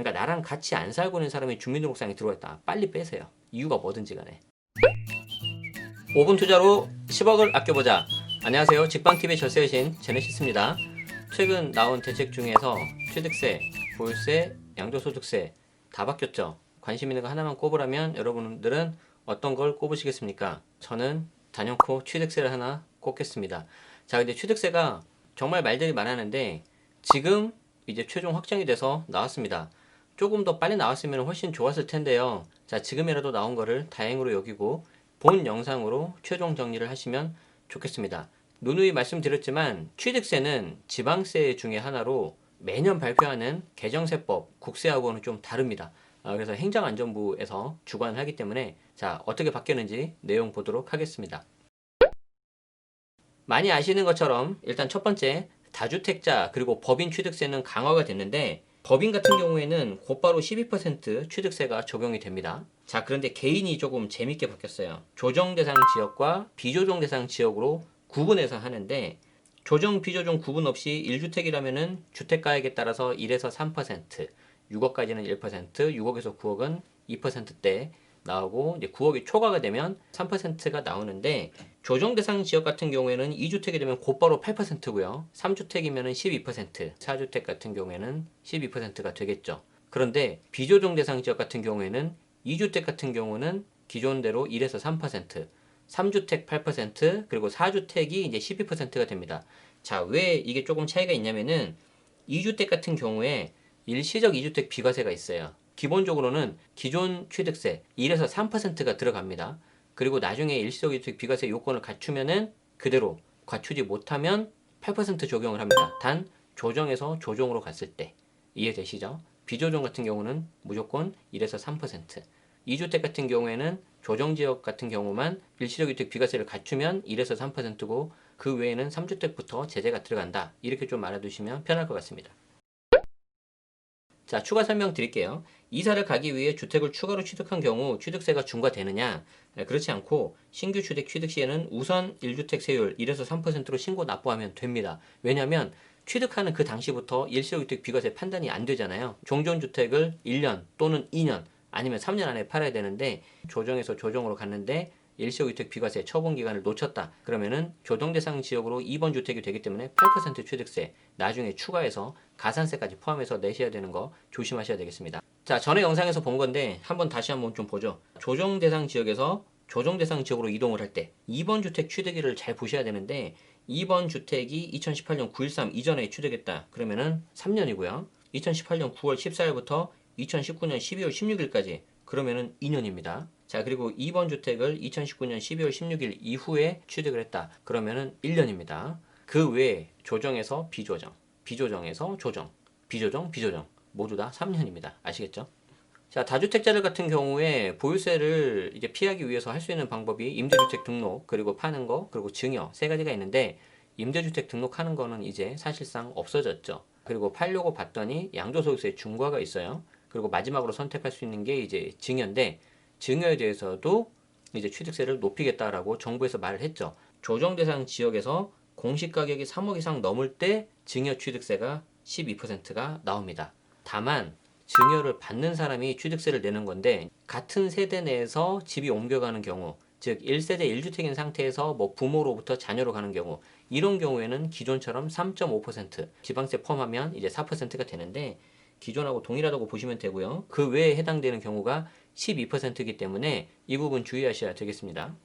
그러니까 나랑 같이 안 살고 있는 사람이 주민등록상에 들어왔다. 빨리 빼세요. 이유가 뭐든지 간에. 5분 투자로 10억을 아껴보자. 안녕하세요. 직방TV의 절세여신 제네시스입니다. 최근 나온 대책 중에서 취득세, 보유세, 양도소득세 다 바뀌었죠. 관심 있는 거 하나만 꼽으라면 여러분들은 어떤 걸 꼽으시겠습니까? 저는 단연코 취득세를 하나 꼽겠습니다. 자, 근데 취득세가 정말 말들이 많았는데 지금 이제 최종 확정이 돼서 나왔습니다. 조금 더 빨리 나왔으면 훨씬 좋았을 텐데요. 자, 지금이라도 나온 거를 다행으로 여기고 본 영상으로 최종 정리를 하시면 좋겠습니다. 누누이 말씀드렸지만 취득세는 지방세 중에 하나로 매년 발표하는 개정세법, 국세하고는 좀 다릅니다. 그래서 행정안전부에서 주관하기 때문에 자, 어떻게 바뀌었는지 내용 보도록 하겠습니다. 많이 아시는 것처럼 일단 첫 번째 다주택자 그리고 법인 취득세는 강화가 됐는데 법인 같은 경우에는 곧바로 12% 취득세가 적용이 됩니다. 자, 그런데 개인이 조금 재밌게 바뀌었어요. 조정 대상 지역과 비조정 대상 지역으로 구분해서 하는데 조정 비조정 구분 없이 1주택이라면은 주택가액에 따라서 1에서 3%, 6억까지는 1%, 6억에서 9억은 2%대 나오고 이제 9억이 초과가 되면 3%가 나오는데 조정 대상 지역 같은 경우에는 2주택이 되면 곧바로 8%고요. 3주택이면 12%, 4주택 같은 경우에는 12%가 되겠죠. 그런데 비조정 대상 지역 같은 경우에는 2주택 같은 경우는 기존대로 1에서 3%, 3주택 8%, 그리고 4주택이 이제 12%가 됩니다. 자, 왜 이게 조금 차이가 있냐면은 2주택 같은 경우에 일시적 2주택 비과세가 있어요. 기본적으로는 기존 취득세 1에서 3%가 들어갑니다. 그리고 나중에 일시적 2주택 비과세 요건을 갖추면은 그대로 갖추지 못하면 8% 적용을 합니다. 단 조정에서 조정으로 갔을 때 이해되시죠? 비조정 같은 경우는 무조건 1에서 3%. 2주택 같은 경우에는 조정지역 같은 경우만 일시적 2주택 비과세를 갖추면 1에서 3%고 그 외에는 3주택부터 제재가 들어간다. 이렇게 좀 알아두시면 편할 것 같습니다. 자, 추가 설명 드릴게요. 이사를 가기 위해 주택을 추가로 취득한 경우 취득세가 중과되느냐? 그렇지 않고 신규 주택 취득 시에는 우선 1주택 세율 1에서 3%로 신고 납부하면 됩니다. 왜냐하면 취득하는 그 당시부터 일시주택 비과세 판단이 안 되잖아요. 종전주택을 1년 또는 2년 아니면 3년 안에 팔아야 되는데 조정에서 조정으로 갔는데 일시주택 비과세 처분 기간을 놓쳤다. 그러면은 조정 대상 지역으로 2번 주택이 되기 때문에 8% 취득세 나중에 추가해서 가산세까지 포함해서 내셔야 되는 거 조심하셔야 되겠습니다. 자, 전에 영상에서 본 건데 다시 한번 좀 보죠. 조정 대상 지역에서 조정 대상 지역으로 이동을 할 때 2번 주택 취득일을 잘 보셔야 되는데 2번 주택이 2018년 9.13 이전에 취득했다. 그러면은 3년이고요. 2018년 9월 14일부터 2019년 12월 16일까지 그러면은 2년입니다. 자, 그리고 2번 주택을 2019년 12월 16일 이후에 취득을 했다. 그러면은 1년입니다. 그 외에 조정에서 비조정, 비조정에서 조정, 비조정, 비조정 모두 다 3년입니다. 아시겠죠? 자, 다주택자들 같은 경우에 보유세를 이제 피하기 위해서 할 수 있는 방법이 임대주택 등록, 그리고 파는 거, 그리고 증여 세 가지가 있는데 임대주택 등록하는 거는 이제 사실상 없어졌죠. 그리고 팔려고 봤더니 양도소득세 중과가 있어요. 그리고 마지막으로 선택할 수 있는 게 이제 증여인데 증여에 대해서도 이제 취득세를 높이겠다라고 정부에서 말을 했죠. 조정 대상 지역에서 공시 가격이 3억 이상 넘을 때 증여 취득세가 12%가 나옵니다. 다만 증여를 받는 사람이 취득세를 내는 건데 같은 세대 내에서 집이 옮겨가는 경우 즉 1세대 1주택인 상태에서 뭐 부모로부터 자녀로 가는 경우 이런 경우에는 기존처럼 3.5% 지방세 포함하면 이제 4%가 되는데 기존하고 동일하다고 보시면 되고요. 그 외에 해당되는 경우가 12%이기 때문에 이 부분 주의하셔야 되겠습니다.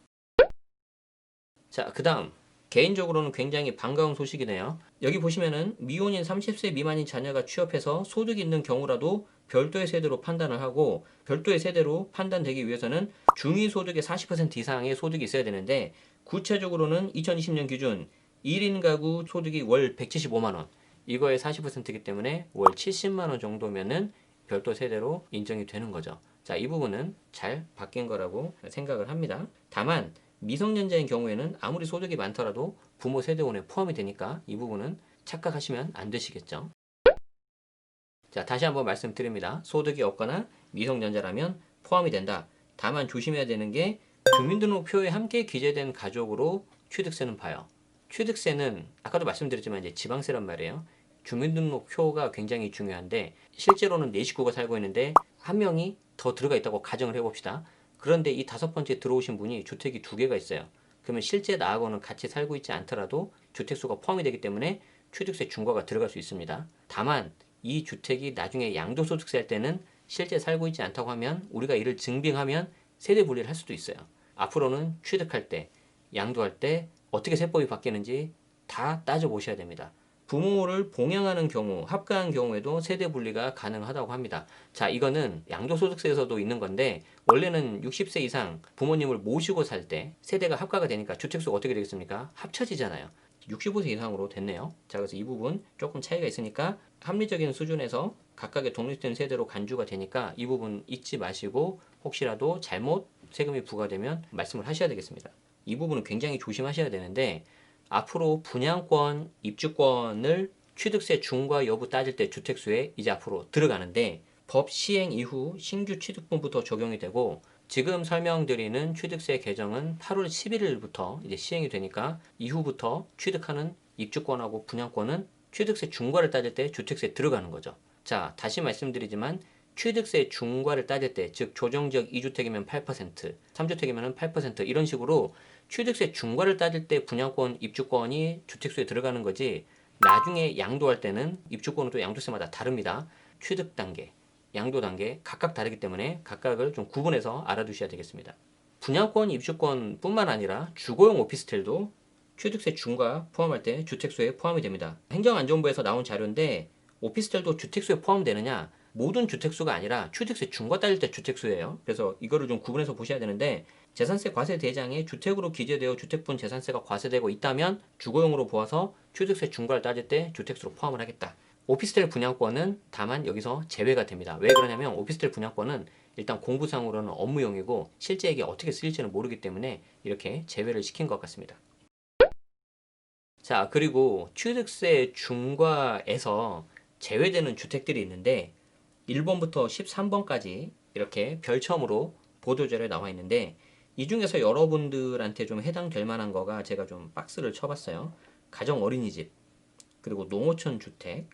자, 그 다음 개인적으로는 굉장히 반가운 소식이네요. 여기 보시면은 미혼인 30세 미만인 자녀가 취업해서 소득이 있는 경우라도 별도의 세대로 판단을 하고 별도의 세대로 판단되기 위해서는 중위소득의 40% 이상의 소득이 있어야 되는데 구체적으로는 2020년 기준 1인 가구 소득이 월 175만원 이거의 40%이기 때문에 월 70만원 정도면은 별도 세대로 인정이 되는 거죠. 자, 이 부분은 잘 바뀐 거라고 생각을 합니다. 다만 미성년자인 경우에는 아무리 소득이 많더라도 부모 세대원에 포함이 되니까 이 부분은 착각하시면 안 되시겠죠. 자, 다시 한번 말씀드립니다. 소득이 없거나 미성년자라면 포함이 된다. 다만 조심해야 되는 게 주민등록표에 함께 기재된 가족으로 취득세는 봐요. 취득세는 아까도 말씀드렸지만 이제 지방세란 말이에요. 주민등록표가 굉장히 중요한데 실제로는 4식구가 살고 있는데 한 명이 더 들어가 있다고 가정을 해봅시다. 그런데 이 5번째 들어오신 분이 주택이 2개가 있어요. 그러면 실제 나하고는 같이 살고 있지 않더라도 주택수가 포함이 되기 때문에 취득세 중과가 들어갈 수 있습니다. 다만 이 주택이 나중에 양도소득세 할 때는 실제 살고 있지 않다고 하면 우리가 이를 증빙하면 세대 분리를 할 수도 있어요. 앞으로는 취득할 때, 양도할 때 어떻게 세법이 바뀌는지 다 따져보셔야 됩니다. 부모를 봉양하는 경우, 합가한 경우에도 세대 분리가 가능하다고 합니다. 자, 이거는 양도소득세에서도 있는 건데 원래는 60세 이상 부모님을 모시고 살 때 세대가 합가가 되니까 주택수가 어떻게 되겠습니까? 합쳐지잖아요. 65세 이상으로 됐네요. 자, 그래서 이 부분 조금 차이가 있으니까 합리적인 수준에서 각각의 독립된 세대로 간주가 되니까 이 부분 잊지 마시고 혹시라도 잘못 세금이 부과되면 말씀을 하셔야 되겠습니다. 이 부분은 굉장히 조심하셔야 되는데 앞으로 분양권, 입주권을 취득세 중과 여부 따질 때 주택수에 이제 앞으로 들어가는데 법 시행 이후 신규 취득분부터 적용이 되고 지금 설명드리는 취득세 개정은 8월 11일부터 이제 시행이 되니까 이후부터 취득하는 입주권하고 분양권은 취득세 중과를 따질 때 주택세에 들어가는 거죠. 자, 다시 말씀드리지만 취득세 중과를 따질 때, 즉 조정지역 2주택이면 8%, 3주택이면 8% 이런 식으로 취득세 중과를 따질 때 분양권, 입주권이 주택수에 들어가는 거지 나중에 양도할 때는 입주권은 또 양도세마다 다릅니다. 취득 단계, 양도 단계 각각 다르기 때문에 각각을 좀 구분해서 알아두셔야 되겠습니다. 분양권, 입주권 뿐만 아니라 주거용 오피스텔도 취득세 중과 포함할 때 주택수에 포함이 됩니다. 행정안전부에서 나온 자료인데 오피스텔도 주택수에 포함되느냐? 모든 주택수가 아니라 취득세 중과 따질 때 주택수예요. 그래서 이거를 좀 구분해서 보셔야 되는데 재산세 과세 대장에 주택으로 기재되어 주택분 재산세가 과세되고 있다면 주거용으로 보아서 취득세 중과를 따질 때 주택수로 포함을 하겠다. 오피스텔 분양권은 다만 여기서 제외가 됩니다. 왜 그러냐면 오피스텔 분양권은 일단 공부상으로는 업무용이고 실제 이게 어떻게 쓰일지는 모르기 때문에 이렇게 제외를 시킨 것 같습니다. 자, 그리고 취득세 중과에서 제외되는 주택들이 있는데 1번부터 13번까지 이렇게 별첨으로 보도자료에 나와 있는데 이 중에서 여러분들한테 좀 해당될 만한 거가 제가 좀 박스를 쳐봤어요. 가정 어린이집, 그리고 농어촌 주택,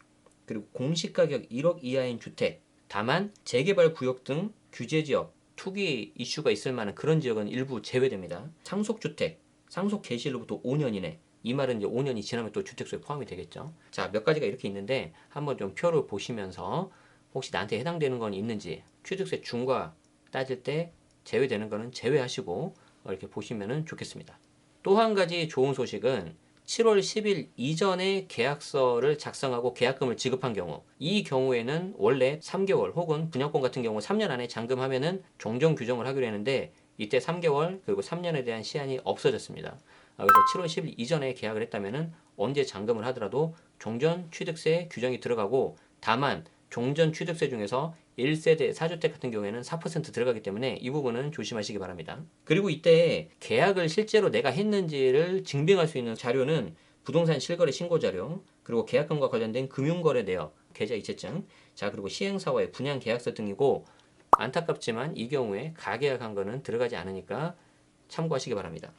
그리고 공시가격 1억 이하인 주택. 다만 재개발 구역 등 규제 지역, 투기 이슈가 있을 만한 그런 지역은 일부 제외됩니다. 상속주택, 상속 개시로부터 5년 이내. 이 말은 이제 5년이 지나면 또 주택수에 포함이 되겠죠. 자, 몇 가지가 이렇게 있는데 한번 좀 표를 보시면서 혹시 나한테 해당되는 건 있는지 취득세 중과 따질 때 제외되는 거는 제외하시고 이렇게 보시면 좋겠습니다. 또 한 가지 좋은 소식은 7월 10일 이전에 계약서를 작성하고 계약금을 지급한 경우 이 경우에는 원래 3개월 혹은 분양권 같은 경우 3년 안에 잔금하면은 종전 규정을 하기로 했는데 이때 3개월 그리고 3년에 대한 시한이 없어졌습니다. 그래서 7월 10일 이전에 계약을 했다면은 언제 잔금을 하더라도 종전 취득세 규정이 들어가고 다만 종전 취득세 중에서 1세대 4주택 같은 경우에는 4% 들어가기 때문에 이 부분은 조심하시기 바랍니다. 그리고 이때 계약을 실제로 내가 했는지를 증빙할 수 있는 자료는 부동산 실거래 신고 자료, 그리고 계약금과 관련된 금융거래 내역, 계좌 이체증, 자 그리고 시행사와의 분양 계약서 등이고 안타깝지만 이 경우에 가계약한 거는 들어가지 않으니까 참고하시기 바랍니다.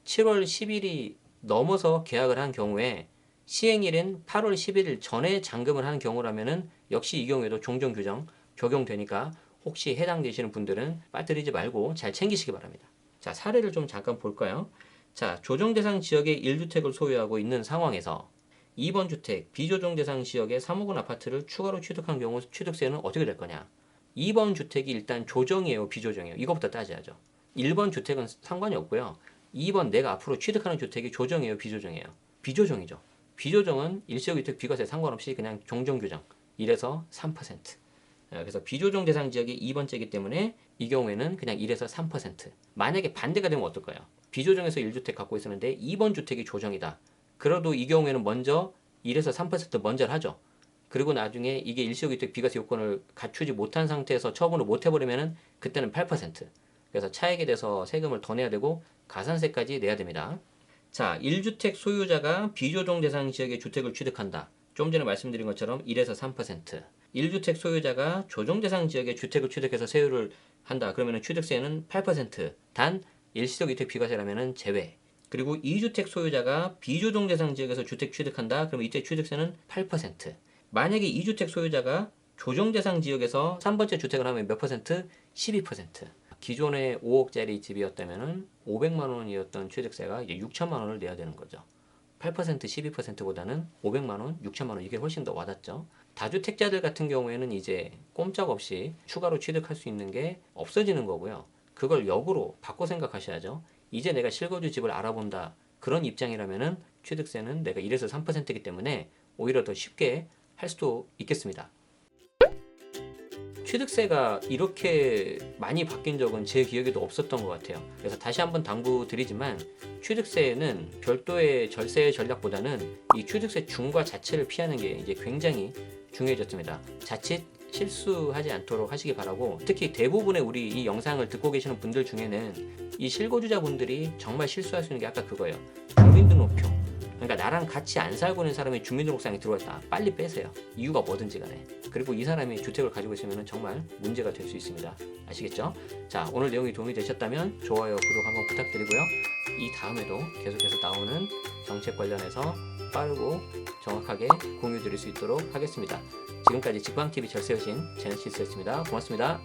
7월 10일이 넘어서 계약을 한 경우에 시행일인 8월 11일 전에 잔금을 한 경우라면은 역시 이 경우에도 종전 규정 적용되니까 혹시 해당되시는 분들은 빠뜨리지 말고 잘 챙기시기 바랍니다. 자, 사례를 좀 잠깐 볼까요? 자, 조정 대상 지역에 1주택을 소유하고 있는 상황에서 2번 주택, 비조정 대상 지역에 3억 원 아파트를 추가로 취득한 경우 취득세는 어떻게 될 거냐? 2번 주택이 일단 조정이에요, 비조정이에요? 이거부터 따져야죠. 1번 주택은 상관이 없고요. 2번 내가 앞으로 취득하는 주택이 조정이에요, 비조정이에요? 비조정이죠. 비조정은 일시적주택 비과세 상관없이 그냥 종전규정 1에서 3%. 그래서 비조정 대상 지역이 2번째이기 때문에 이 경우에는 그냥 1에서 3%. 만약에 반대가 되면 어떨까요? 비조정에서 1주택 갖고 있었는데 2번 주택이 조정이다. 그래도 이 경우에는 먼저 1에서 3% 먼저 하죠. 그리고 나중에 이게 일시적주택 비과세 요건을 갖추지 못한 상태에서 처분을 못 해버리면 그때는 8%. 그래서 차액에 대해서 세금을 더 내야 되고 가산세까지 내야 됩니다. 자, 1주택 소유자가 비조정 대상 지역의 주택을 취득한다. 좀 전에 말씀드린 것처럼 1에서 3%. 1주택 소유자가 조정 대상 지역의 주택을 취득해서 세율을 한다. 그러면 취득세는 8%. 단 일시적 이택 비과세라면 제외. 그리고 2주택 소유자가 비조정 대상 지역에서 주택 취득한다. 그러면 이때 취득세는 8%. 만약에 2주택 소유자가 조정 대상 지역에서 3번째 주택을 하면 몇 퍼센트? 12%. 기존에 5억짜리 집이었다면 500만 원이었던 취득세가 이제 6천만 원을 내야 되는 거죠. 8% 12%보다는 500만 원, 6천만 원 이게 훨씬 더 와닿죠. 다주택자들 같은 경우에는 이제 꼼짝없이 추가로 취득할 수 있는 게 없어지는 거고요. 그걸 역으로 바꿔 생각하셔야죠. 이제 내가 실거주 집을 알아본다. 그런 입장이라면은 취득세는 내가 1에서 3%이기 때문에 오히려 더 쉽게 할 수도 있겠습니다. 취득세가 이렇게 많이 바뀐 적은 제 기억에도 없었던 것 같아요. 그래서 다시 한번 당부드리지만 취득세는 별도의 절세 전략보다는 이 취득세 중과 자체를 피하는 게 이제 굉장히 중요해졌습니다. 자칫 실수하지 않도록 하시기 바라고, 특히 대부분의 우리 이 영상을 듣고 계시는 분들 중에는 이 실거주자분들이 정말 실수할 수 있는 게 아까 그거예요. 주민등록표. 그러니까 나랑 같이 안 살고 있는 사람이 주민등록상에 들어왔다. 빨리 빼세요. 이유가 뭐든지 간에. 그리고 이 사람이 주택을 가지고 있으면 정말 문제가 될 수 있습니다. 아시겠죠? 자, 오늘 내용이 도움이 되셨다면 좋아요, 구독 한번 부탁드리고요. 이 다음에도 계속해서 나오는 정책 관련해서 빠르고 정확하게 공유 드릴 수 있도록 하겠습니다. 지금까지 직방TV 절세여신 제네시스였습니다. 고맙습니다.